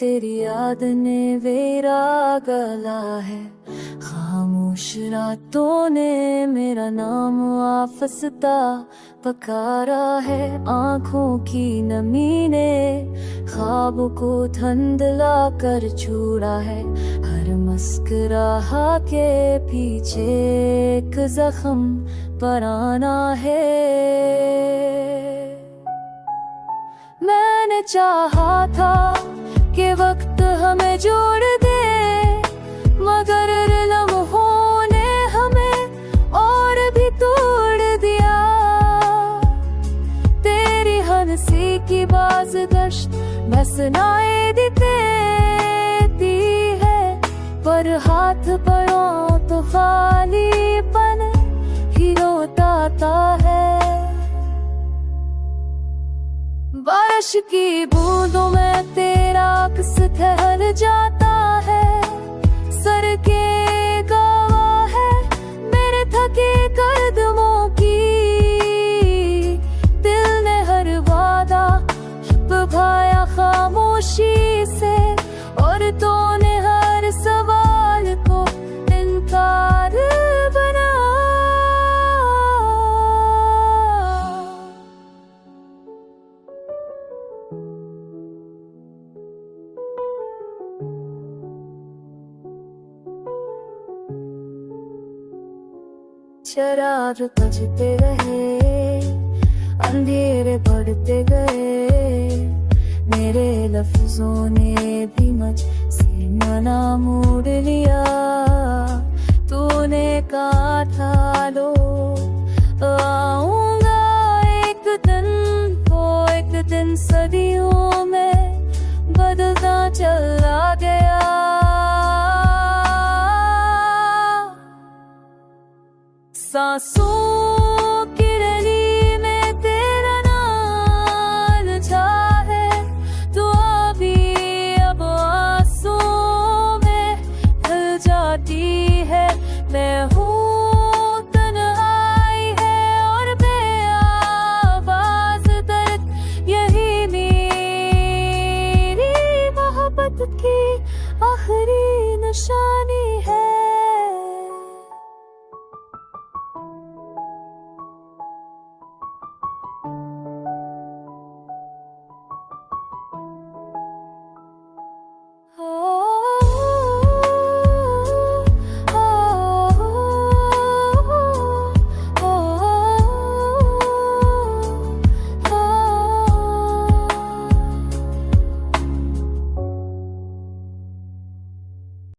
तेरी याद ने मेरा गला है, खामोश रातों ने मेरा नाम आफसता पकारा है। आँखों की नमी ने ख्वाब को धुंधला कर छोड़ा है, हर मुस्कुराहा के पीछे एक जख्म पराना है। मैंने चाहा था कि वक्त हमें जोड़ दे, मगर लम्हों ने हमें और भी तोड़ दिया। तेरी हंसी की बाज़गश्त मैं सुनाई देती है, पर हाथ पड़ो तो खालीपन ही रोता है। बारिश की बूंदों में तेरा अक्स ठहर जाता है, सर के गवाह है मेरे थके कदमों की। दिल ने हर वादा निभाया खामोशी से, और तूने हर सवाल को इनकार बना। शराब बजते रहे, अंधेरे बढ़ते गए, मेरे लफ्जों ने भी मुझसे मना मोड़ लिया। तूने कहा था लो आऊंगा एक दिन, वो एक दिन सदियों में बदलता चला गया। सांसों की रैली में तेरा नाम लिखा है, तो अभी अब आंसुओं में ढल जाती है। मैं हूँ तन्हाई है और बेआवाज़ दर्द, यही मेरी मोहब्बत की आखिरी निशानी।